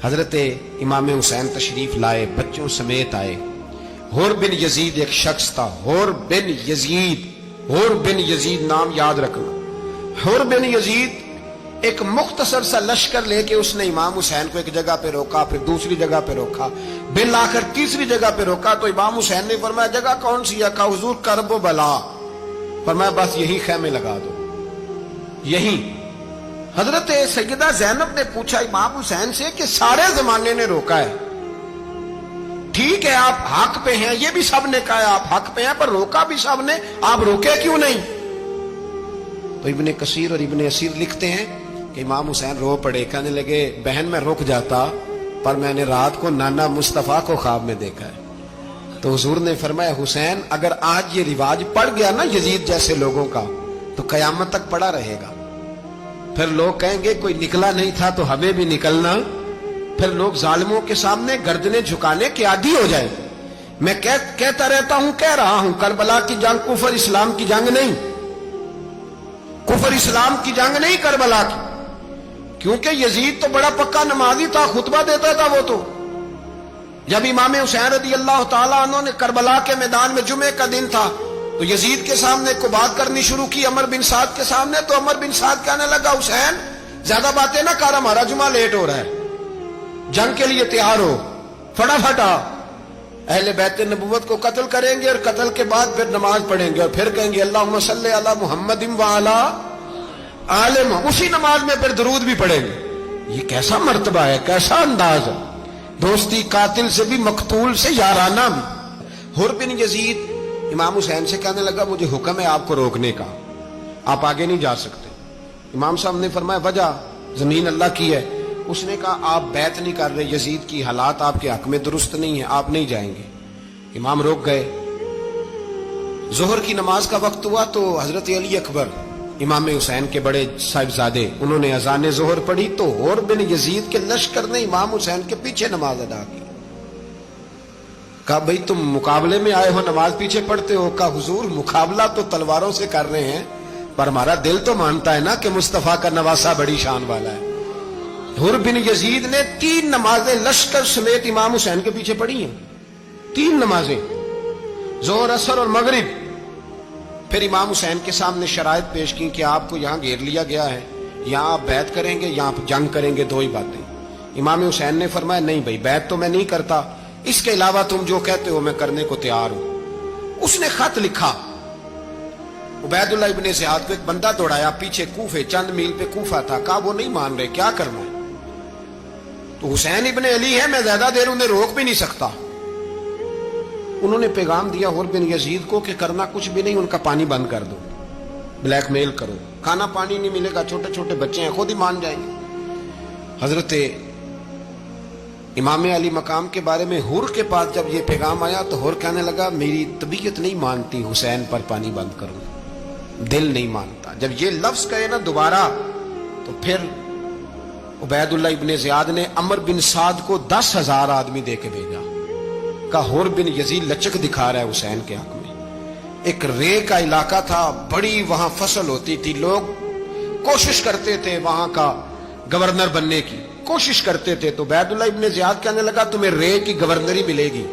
حضرت امام حسین تشریف لائے، بچوں سمیت آئے۔ حور بن یزید ایک شخص تھا، حور بن یزید، حور بن یزید نام یاد رکھنا۔ حور بن یزید ایک مختصر سا لشکر لے کے اس نے امام حسین کو ایک جگہ پہ روکا، پھر دوسری جگہ پہ روکا، بالآخر تیسری جگہ پہ روکا تو امام حسین نے فرمایا جگہ کون سی ہے؟ کہا حضور کرب و بلا۔ فرمایا بس یہی خیمے لگا دو، یہی۔ حضرت سیدہ زینب نے پوچھا امام حسین سے کہ سارے زمانے نے روکا ہے، ٹھیک ہے آپ حق پہ ہیں، یہ بھی سب نے کہا ہے آپ حق پہ ہیں، پر روکا بھی سب نے، آپ روکے کیوں نہیں؟ تو ابن کثیر اور ابن اسیر لکھتے ہیں کہ امام حسین رو پڑے، کہنے لگے بہن میں رک جاتا پر میں نے رات کو نانا مصطفیٰ کو خواب میں دیکھا ہے۔ تو حضور نے فرمایا حسین اگر آج یہ رواج پڑ گیا نا یزید جیسے لوگوں کا تو قیامت تک پڑا رہے گا، پھر لوگ کہیں گے کوئی نکلا نہیں تھا تو ہمیں بھی نکلنا، پھر لوگ ظالموں کے سامنے گردنیں جھکانے کے عادی ہو جائیں۔ میں کہتا رہتا ہوں، کہہ رہا ہوں، کربلا کی جنگ کفر اسلام کی جنگ نہیں، کفر اسلام کی جنگ نہیں کربلا کی، کیونکہ یزید تو بڑا پکا نمازی تھا، خطبہ دیتا تھا وہ تو۔ جب امام حسین رضی اللہ تعالیٰ عنہ نے کربلا کے میدان میں جمعے کا دن تھا تو یزید کے سامنے کو بات کرنی شروع کی عمر بن سعد کے سامنے، تو عمر بن سعد کہنے لگا حسین زیادہ باتیں نہ کر، ہمارا جمعہ لیٹ ہو رہا ہے، جنگ کے لیے تیار ہو، فٹافٹ آ۔ اہل بیت نبوت کو قتل کریں گے اور قتل کے بعد پھر نماز پڑھیں گے اور پھر کہیں گے اللہم صلی علی محمد وعلی آل محمد، اسی نماز میں پھر درود بھی پڑھیں گے۔ یہ کیسا مرتبہ ہے، کیسا انداز ہے، دوستی قاتل سے بھی مقتول سے یارانہ بھی۔ حور بن یزید امام حسین سے کہنے لگا مجھے حکم ہے آپ کو روکنے کا، آپ آگے نہیں جا سکتے۔ امام صاحب نے فرمایا وجہ؟ زمین اللہ کی ہے۔ اس نے کہا آپ بیعت نہیں کر رہے، یزید کی حالات آپ کے حق میں درست نہیں ہیں، آپ نہیں جائیں گے۔ امام روک گئے۔ ظہر کی نماز کا وقت ہوا تو حضرت علی اکبر امام حسین کے بڑے صاحبزادے انہوں نے اذان ظہر پڑھی تو حور بن یزید کے لشکر نے امام حسین کے پیچھے نماز ادا کی۔ کہا بھئی تم مقابلے میں آئے ہو، نماز پیچھے پڑھتے ہو؟ کہا حضور مقابلہ تو تلواروں سے کر رہے ہیں پر ہمارا دل تو مانتا ہے نا کہ مصطفیٰ کا نواسہ بڑی شان والا ہے۔ حور بن یزید نے 3 نمازیں لشکر سمیت امام حسین کے پیچھے پڑھی ہیں، 3 نمازیں، ظہر اثر اور مغرب۔ پھر امام حسین کے سامنے شرائط پیش کی کہ آپ کو یہاں گھیر لیا گیا ہے، یہاں آپ بیعت کریں گے، یہاں آپ جنگ کریں گے، 2 ہی باتیں۔ امام حسین نے فرمایا نہیں بھائی بیعت تو میں نہیں کرتا، اس کے علاوہ تم جو کہتے ہو میں کرنے کو تیار ہوں۔ اس نے خط لکھا، عبید اللہ ابن زیاد کو ایک بندہ دوڑایا پیچھے، کوفے چند میل پہ کوفہ تھا، کہا وہ نہیں مان رہے، کیا کرنا ہے؟ تو حسین ابن علی ہے، میں زیادہ دیر انہیں روک بھی نہیں سکتا۔ انہوں نے پیغام دیا حور بن یزید کو کہ کرنا کچھ بھی نہیں، ان کا پانی بند کر دو، بلیک میل کرو، کھانا پانی نہیں ملے گا، چھوٹے چھوٹے بچے ہیں، خود ہی مان جائیں گے۔ حضرت امام علی مقام کے بارے میں حور کے پاس جب یہ پیغام آیا تو حور کہنے لگا میری طبیعت نہیں مانتی حسین پر پانی بند کروں، دل نہیں مانتا۔ جب یہ لفظ کہے نا دوبارہ تو پھر عبید اللہ ابن زیاد نے عمر بن سعد کو 10,000 آدمی دے کے بھیجا، کہا حور بن یزید لچک دکھا رہا ہے حسین کے حق میں۔ ایک رے کا علاقہ تھا، بڑی وہاں فصل ہوتی تھی، لوگ کوشش کرتے تھے وہاں کا گورنر بننے کی، کوشش کرتے تھے۔ تو عبید اللہ ابن زیاد کہنے لگا تمہیں رے کی گورنری ملے گی،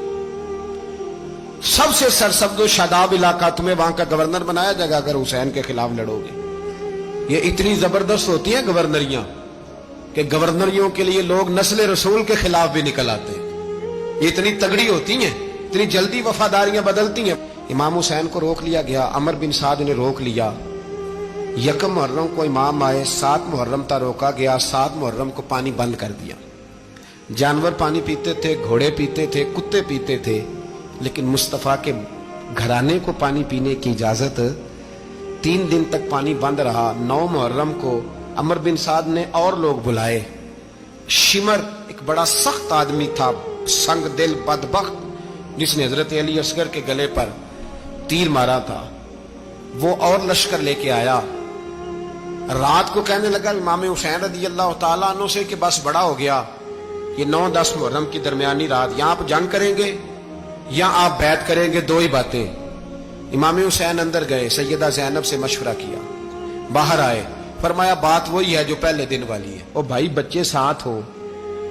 سب سے سرسبز و شاداب علاقہ، تمہیں وہاں کا گورنر بنایا جائے گا اگر حسین کے خلاف لڑو گے۔ یہ اتنی زبردست ہوتی ہیں گورنریاں کہ گورنریوں کے لیے لوگ نسل رسول کے خلاف بھی نکل آتے ہیں، یہ اتنی تگڑی ہوتی ہیں، اتنی جلدی وفاداریاں بدلتی ہیں۔ امام حسین کو روک لیا گیا، عمر بن سعد نے روک لیا۔ 1 محرم کو امام آئے، 7 محرم تا روکا گیا، 7 محرم کو پانی بند کر دیا۔ جانور پانی پیتے تھے، گھوڑے پیتے تھے، کتے پیتے تھے، لیکن مصطفیٰ کے گھرانے کو پانی پینے کی اجازت، 3 دن تک پانی بند رہا۔ 9 محرم کو عمر بن سعد نے اور لوگ بلائے۔ شمر ایک بڑا سخت آدمی تھا، سنگ دل بدبخت، جس نے حضرت علی اصغر کے گلے پر تیر مارا تھا، وہ اور لشکر لے کے آیا۔ رات کو کہنے لگا امام حسین رضی اللہ تعالیٰ عنہ سے کہ بس بڑا ہو گیا، یہ 9-10 محرم کی درمیانی رات، یہاں آپ جنگ کریں گے یا آپ بیعت کریں گے، 2 ہی باتیں۔ امام حسین اندر گئے، سیدہ زینب سے مشورہ کیا، باہر آئے، فرمایا بات وہی ہے جو پہلے دن والی ہے۔ او بھائی بچے ساتھ ہو،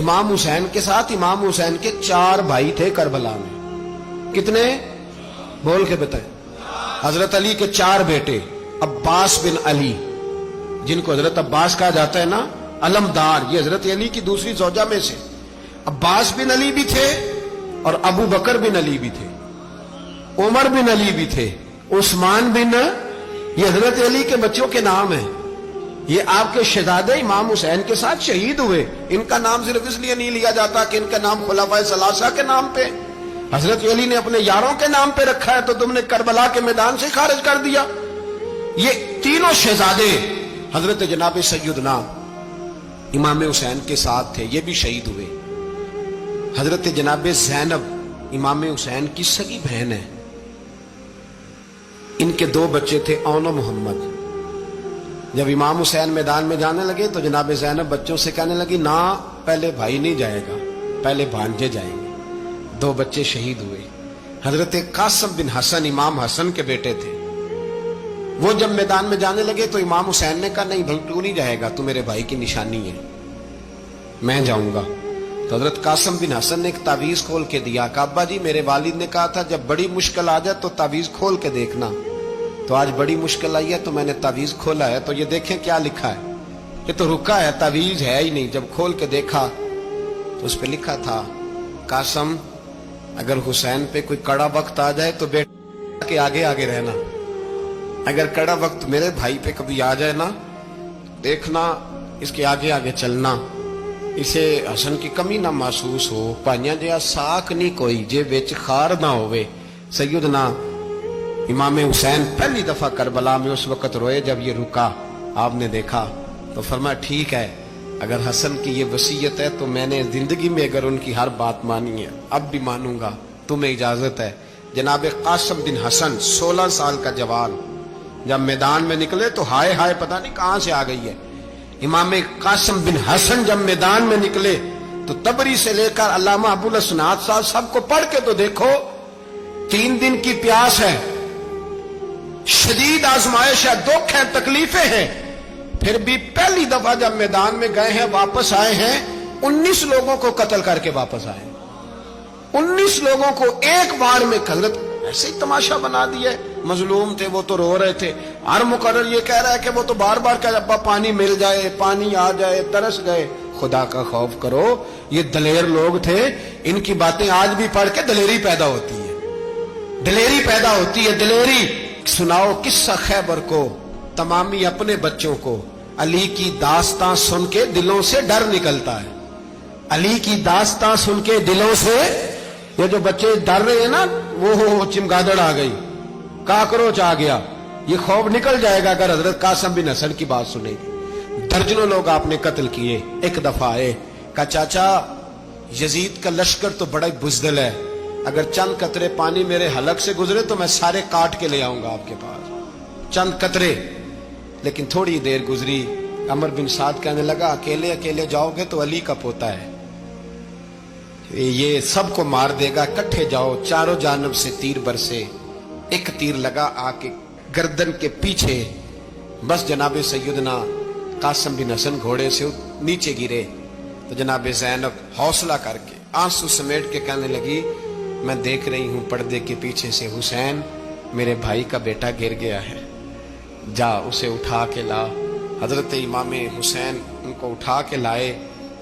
امام حسین کے ساتھ امام حسین کے 4 بھائی تھے کربلا میں. کتنے؟ بول کے بتائیں. حضرت علی کے 4 بیٹے، عباس بن علی، جن کو حضرت عباس کہا جاتا ہے نا، علمدار، یہ حضرت علی کی دوسری زوجہ میں سے. عباس بن علی بھی تھے اور ابو بکر بن علی بھی تھے، عمر بن علی بھی تھے، عثمان بن، یہ حضرت علی کے بچوں کے نام ہیں. یہ آپ کے شہزادے امام حسین کے ساتھ شہید ہوئے. ان کا نام صرف اس لیے نہیں لیا جاتا کہ ان کا نام خلفائے ثلاثہ کے نام پہ، حضرت علی نے اپنے یاروں کے نام پہ رکھا ہے تو تم نے کربلا کے میدان سے خارج کر دیا. یہ تینوں شہزادے حضرت جناب سیدنا امام حسین کے ساتھ تھے، یہ بھی شہید ہوئے. حضرت جناب زینب امام حسین کی سگی بہن ہے. ان کے 2 بچے تھے، اون و محمد. جب امام حسین میدان میں جانے لگے تو جناب زینب بچوں سے کہنے لگی، نہ پہلے بھائی نہیں جائے گا، پہلے بھانجے جائیں گے. 2 بچے شہید ہوئے. حضرت قاسم بن حسن امام حسن کے بیٹے تھے. وہ جب میدان میں جانے لگے تو امام حسین نے کہا، نہیں بھائی تو نہیں جائے گا، تو میرے بھائی کی نشانی ہے، میں جاؤں گا. تو حضرت قاسم بن حسن نے ایک تعویذ کھول کے دیا کہ ابا جی میرے والد نے کہا تھا جب بڑی مشکل آ جائے تو تعویذ کھول کے دیکھنا. تو آج بڑی مشکل آئی ہے تو میں نے تعویذ کھولا ہے، تو یہ دیکھیں کیا لکھا ہے. یہ تو رکا ہے، تعویذ ہے ہی نہیں. جب کھول کے دیکھا تو اس پہ لکھا تھا، قاسم اگر حسین پہ کوئی کڑا وقت آ جائے تو بیٹا کے آگے آگے رہنا، اگر کڑا وقت میرے بھائی پہ کبھی آ جائے نا، دیکھنا اس کے آگے آگے چلنا، اسے حسن کی کمی نہ محسوس ہو. پائیاں جہا ساک نہیں کوئی جے وچ خار نہ ہوئے. سیدنا امام حسین پہلی دفعہ کربلا میں اس وقت روئے جب یہ رکا. آپ نے دیکھا تو فرمایا ٹھیک ہے، اگر حسن کی یہ وصیت ہے تو میں نے زندگی میں اگر ان کی ہر بات مانی ہے اب بھی مانوں گا، تمہیں اجازت ہے. جناب قاسم بن حسن 16 سال کا جوان جب میدان میں نکلے تو ہائے ہائے پتہ نہیں کہاں سے آ گئی ہے. امام قاسم بن حسن جب میدان میں نکلے تو تبری سے لے کر علامہ ابو الاسناد صاحب سب کو پڑھ کے تو دیکھو. 3 دن کی پیاس ہے، شدید آزمائش ہے، دکھ ہے، تکلیفیں ہیں، پھر بھی پہلی دفعہ جب میدان میں گئے ہیں واپس آئے ہیں 19 لوگوں کو قتل کر کے واپس آئے. 19 لوگوں کو ایک بار میں حضرت ایسے ہی تماشا بنا دیا. مظلوم تھے وہ تو رو رہے تھے. ہر مقرر یہ کہہ رہا ہے کہ وہ تو بار بار کہہ ابا پانی مل جائے، پانی آ جائے، ترس گئے. خدا کا خوف کرو، یہ دلیر لوگ تھے. ان کی باتیں آج بھی پڑھ کے دلیری پیدا ہوتی ہے، دلیری پیدا ہوتی ہے، دلیری. سناؤ قصہ خیبر کو تمامی اپنے بچوں کو. علی کی داستان سن کے دلوں سے ڈر نکلتا ہے. علی کی داستان سن کے دلوں سے یہ جو بچے ڈر رہے ہیں نا، وہ چمگادڑ آ گئی، کاکروچ آ گیا، یہ خوف نکل جائے گا اگر حضرت قاسم بن حسن کی بات سنے گی. درجنوں لوگ آپ نے قتل کیے. ایک دفعہ آئے کہا چاچا یزید کا لشکر تو بڑا بزدل ہے، اگر چند قطرے پانی میرے حلق سے گزرے تو میں سارے کاٹ کے لے آؤں گا آپ کے پاس. چند قطرے. لیکن تھوڑی دیر گزری، عمر بن سعد کہنے لگا اکیلے اکیلے جاؤ گے تو علی کا پوتا ہے، یہ سب کو مار دے گا، کٹھے جاؤ. چاروں جانب سے تیر برسے. ایک تیر لگا آ کے گردن کے پیچھے، بس جناب سیدنا قاسم بن حسن گھوڑے سے نیچے گرے. تو جناب زینب حوصلہ کر کے آنسو سمیٹ کے کہنے لگی میں دیکھ رہی ہوں پردے کے پیچھے سے حسین میرے بھائی کا بیٹا گر گیا ہے، جا اسے اٹھا کے لا. حضرت امام حسین ان کو اٹھا کے لائے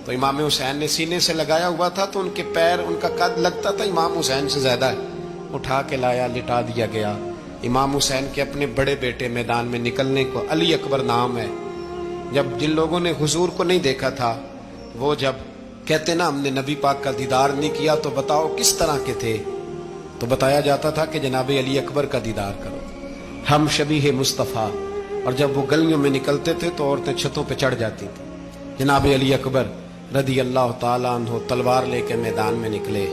تو امام حسین نے سینے سے لگایا ہوا تھا تو ان کے پیر، ان کا قد لگتا تھا امام حسین سے زیادہ ہے. اٹھا کے لایا، لٹا دیا گیا. امام حسین کے اپنے بڑے بیٹے میدان میں نکلنے کو علی اکبر نام ہے. جب جن لوگوں نے حضور کو نہیں دیکھا تھا وہ جب کہتے نا ہم نے نبی پاک کا دیدار نہیں کیا تو بتاؤ کس طرح کے تھے، تو بتایا جاتا تھا کہ جناب علی اکبر کا دیدار کرو، ہم شبیہ مصطفیٰ. اور جب وہ گلیوں میں نکلتے تھے تو عورتیں چھتوں پہ چڑھ جاتی تھی. جناب علی اکبر رضی اللہ تعالیٰ عنہ تلوار لے کے میدان میں نکلے.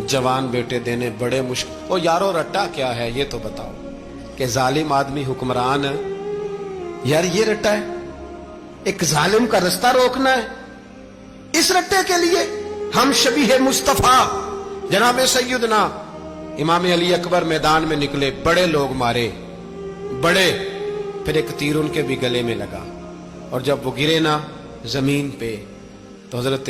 جوان بیٹے دینے بڑے مشکل. او یارو رٹا کیا ہے یہ تو بتاؤ کہ ظالم آدمی حکمران، یار یہ رٹا ہے، ایک ظالم کا رستہ روکنا ہے. اس رٹے کے لیے ہم شبیہ مصطفیٰ جناب سیدنا امام علی اکبر میدان میں نکلے. بڑے لوگ مارے، بڑے. پھر ایک تیر ان کے بھی گلے میں لگا اور جب وہ گرے نا زمین پہ تو حضرت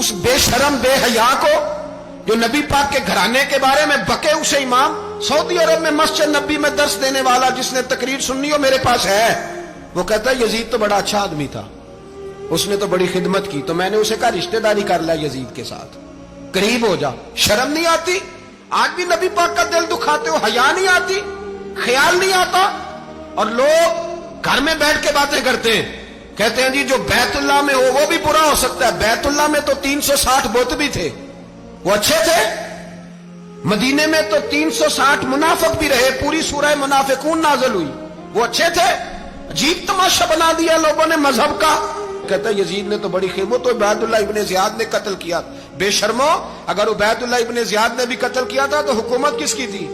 اس بے شرم بے حیا کو جو نبی پاک کے گھرانے کے بارے میں بکے اسے امام سعودی عرب میں مسجد نبی میں درس دینے والا جس نے تقریر سننی ہو میرے پاس ہے. وہ کہتا ہے یزید تو بڑا اچھا آدمی تھا, اس نے تو بڑی خدمت کی, تو میں نے اسے کہا رشتہ داری کر لیا یزید کے ساتھ, قریب ہو جا. شرم نہیں آتی؟ آج بھی نبی پاک کا دل دکھاتے ہو, حیا نہیں آتی, خیال نہیں آتا؟ اور لوگ گھر میں بیٹھ کے باتیں کرتے ہیں, کہتے ہیں جی جو بیت اللہ میں ہو وہ بھی برا ہو سکتا ہے. بیت اللہ میں تو 360 بت بھی تھے, وہ اچھے تھے. مدینے میں تو 360 منافق بھی رہے, پوری سورہ منافقون نازل ہوئی, وہ اچھے تھے. عجیب تماشا بنا دیا لوگوں نے مذہب کا. کہتا ہے یزید نے تو بڑی خدمت, تو عبید اللہ ابن زیاد نے قتل کیا. بے شرمو, اگر عبید اللہ ابن زیاد نے بھی قتل کیا تھا تو حکومت کس کی تھی؟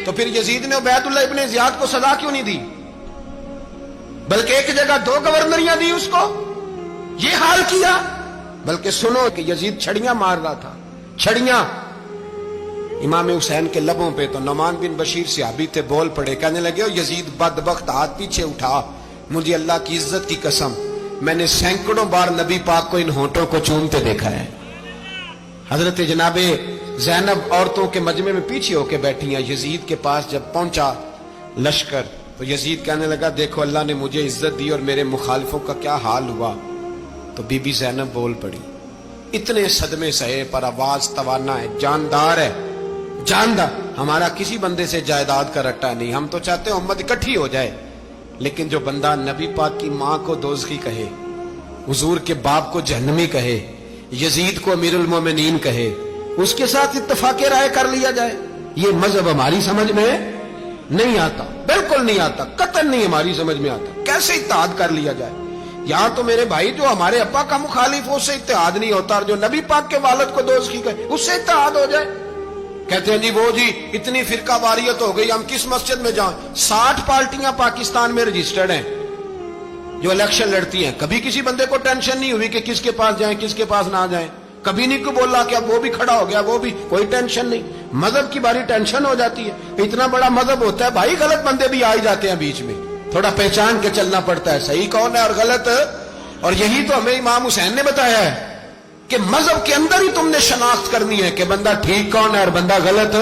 تو پھر یزید نے عبید اللہ ابن زیاد کو سزا کیوں نہیں دی, بلکہ ایک جگہ 2 گورنریاں دی اس کو؟ یہ حال کیا. بلکہ سنو کہ یزید چھڑیاں مار رہا تھا, چھڑیاں. امام حسین کے لبوں پہ تو نعمان بن بشیر صحابی تھے, بول پڑے, کہنے لگے یزید بدبخت, ہاتھ پیچھے اٹھا, مجھے اللہ کی عزت کی قسم میں نے سینکڑوں بار نبی پاک کو ان ہونٹوں کو چومتے دیکھا ہے. حضرت جناب زینب عورتوں کے مجمع میں پیچھے ہو کے بیٹھی ہیں. یزید کے پاس جب پہنچا لشکر تو یزید کہنے لگا دیکھو اللہ نے مجھے عزت دی اور میرے مخالفوں کا کیا حال ہوا. تو بی بی زینب بول پڑی, اتنے صدمے سہے پر آواز توانا ہے, جاندار ہے, جاندار. ہمارا کسی بندے سے جائیداد کا رٹا نہیں, ہم تو چاہتے ہیں امت اکٹھی ہو جائے, لیکن جو بندہ نبی پاک کی ماں کو دوزخی کہے, حضور کے باپ کو جہنمی کہے, یزید کو امیر المومنین کہے, اس کے ساتھ اتفاق رائے کر لیا جائے, یہ مذہب ہماری سمجھ میں نہیں آتا, بالکل نہیں آتا, قطعاً نہیں ہماری سمجھ میں آتا. کیسے اتحاد کر لیا جائے؟ یہاں تو میرے بھائی جو ہمارے ابا کا مخالف ہو اس سے اتحاد نہیں ہوتا, اور جو نبی پاک کے والد کو دوزخی کہے اس سے اتحاد ہو جائے. کہتے ہیں جی وہ جی اتنی فرقہ واریت ہو گئی, ہم کس مسجد میں جائیں؟ 60 پارٹیاں پاکستان میں رجسٹرڈ ہیں جو الیکشن لڑتی ہیں. کبھی کسی بندے کو ٹینشن نہیں ہوئی کہ کس کے پاس جائیں کس کے پاس نہ جائیں, کبھی نہیں کو بولا کہ اب وہ بھی کھڑا ہو گیا, وہ بھی, کوئی ٹینشن نہیں. مذہب کی باری ٹینشن ہو جاتی ہے. اتنا بڑا مذہب ہوتا ہے بھائی, غلط بندے بھی آ جاتے ہیں بیچ میں, تھوڑا پہچان کے چلنا پڑتا ہے صحیح کون ہے اور غلط. اور یہی تو ہمیں امام حسین نے بتایا ہے کہ مذہب کے اندر ہی تم نے شناخت کرنی ہے کہ بندہ ٹھیک کون ہے اور بندہ غلط.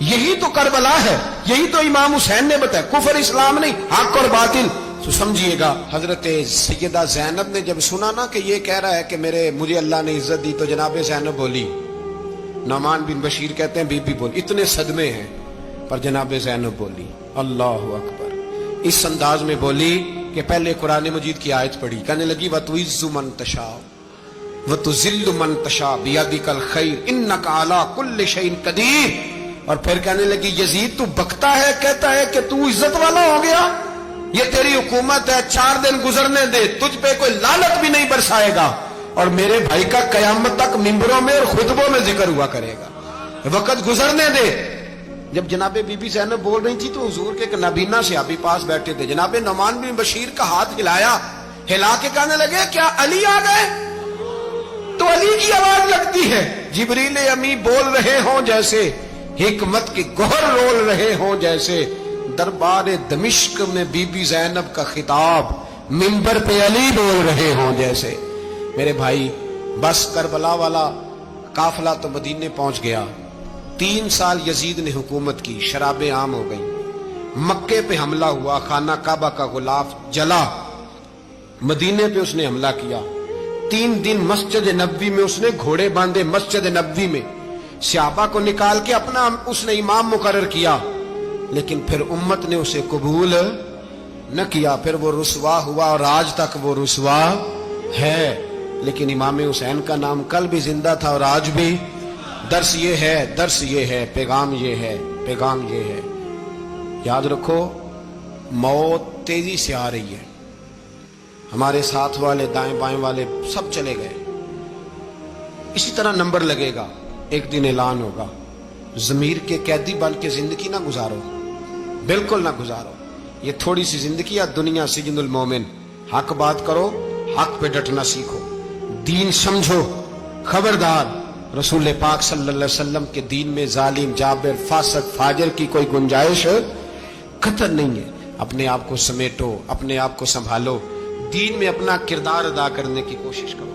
یہی تو کربلا ہے, یہی تو امام حسین نے بتایا, کفر اسلام نہیں, حق اور باطل. تو سمجھیے گا حضرت سیدہ زینب نے جب سنا نا کہ یہ کہہ رہا ہے کہ مجھے اللہ نے عزت دی, تو جناب زینب بولی, نعمان بن بشیر کہتے ہیں بی بی بولی, اتنے صدمے ہیں پر جناب زینب بولی اللہ اکبر, اس انداز میں بولی کہ پہلے قرآن مجید کی آیت پڑھی, کہنے لگی وَتُعِزُّ مَن تَشَاءُ وَتُذِلُّ مَن تَشَاءُ بِيَدِكَ الْخَيْرُ إِنَّكَ عَلَىٰ كُلِّ شَيْءٍ قَدِيرٌ. اور پھر کہنے لگی یزید تو بکتا ہے, کہتا ہے کہ تو عزت والا ہو گیا, یہ تیری حکومت ہے, 4 دن گزرنے دے, تجھ پہ کوئی لعنت بھی نہیں برسائے گا, اور میرے بھائی کا قیامت تک ممبروں میں اور خطبوں میں ذکر ہوا کرے گا, وقت گزرنے دے. جب جناب بی بی زینب بول رہی تھی تو حضور کے ایک نابینا صحابی پاس بیٹھے تھے, جناب نعمان بن بشیر کا ہاتھ ہلایا, ہلا کے کہنے لگے کیا علی آ گئے؟ تو علی کی آواز لگتی ہے, جبریل امی بول رہے ہوں جیسے, حکمت کے گوہر رول رہے ہوں جیسے, دربار دمشق میں بی بی زینب کا خطاب منبر پہ علی بول رہے ہوں جیسے. میرے بھائی بس کربلا والا قافلہ تو مدینے پہنچ گیا, 3 سال یزید نے حکومت کی, شرابیں عام ہو گئی, مکے پہ حملہ ہوا, خانہ کعبہ کا غلاف جلا, مدینے پہ اس نے حملہ کیا, 3 دن مسجد نبوی میں اس نے گھوڑے باندھے, مسجد نبوی میں صحابہ کو نکال کے اپنا اس نے امام مقرر کیا, لیکن پھر امت نے اسے قبول نہ کیا, پھر وہ رسوا ہوا اور آج تک وہ رسوا ہے. لیکن امام حسین کا نام کل بھی زندہ تھا اور آج بھی. درس یہ ہے, درس یہ ہے, پیغام یہ ہے, پیغام یہ ہے, یاد رکھو موت تیزی سے آ رہی ہے. ہمارے ساتھ والے دائیں بائیں والے سب چلے گئے, اسی طرح نمبر لگے گا, ایک دن اعلان ہوگا. ضمیر کے قیدی بن کے زندگی نہ گزارو, بالکل نہ گزارو. یہ تھوڑی سی زندگی ہے, دنیا سجن المومن. حق بات کرو, حق پہ ڈٹنا سیکھو, دین سمجھو. خبردار رسول پاک صلی اللہ علیہ وسلم کے دین میں ظالم, جابر, فاسق, فاجر کی کوئی گنجائش قطع نہیں ہے. اپنے آپ کو سمیٹو, اپنے آپ کو سنبھالو, دین میں اپنا کردار ادا کرنے کی کوشش کرو.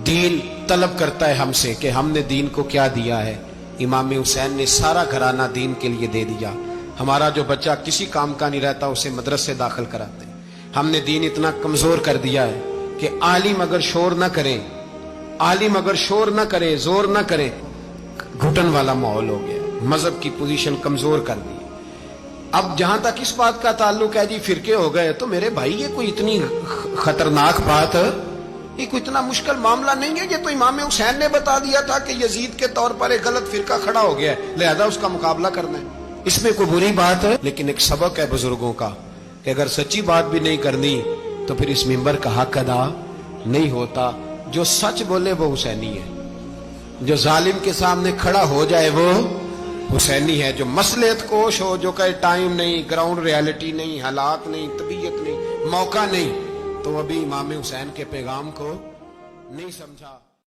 دین طلب کرتا ہے ہم سے کہ ہم نے دین کو کیا دیا ہے. امام حسین نے سارا گھرانہ دین کے لیے دے دیا. ہمارا جو بچہ کسی کام کا نہیں رہتا اسے مدرسے داخل کراتے. ہم نے دین اتنا کمزور کر دیا ہے کہ عالم اگر شور نہ کرے، عالم اگر شور نہ کرے، زور نہ کرے، گھٹن والا ماحول ہو گیا. مذہب کی پوزیشن کمزور کر دی. اب جہاں تک اس بات کا تعلق ہے جی فرقے ہو گئے، تو میرے بھائی یہ کوئی اتنی خطرناک بات ہے، یہ کوئی اتنا مشکل معاملہ نہیں ہے. یہ تو امام حسین نے بتا دیا تھا کہ یزید کے طور پر ایک غلط فرقہ کھڑا ہو گیا ہے، لہذا اس کا مقابلہ کرنا ہے. اس میں کوئی بری بات ہے؟ لیکن ایک سبق ہے بزرگوں کا کہ اگر سچی بات بھی نہیں کرنی تو پھر اس منبر کا حق ادا نہیں ہوتا. جو سچ بولے وہ حسینی ہے، جو ظالم کے سامنے کھڑا ہو جائے وہ حسینی ہے. جو مصلحت کوش ہو، جو کہے ٹائم نہیں، گراؤنڈ ریالٹی نہیں، حالات نہیں، طبیعت نہیں، موقع نہیں، تو ابھی امام حسین کے پیغام کو نہیں سمجھا.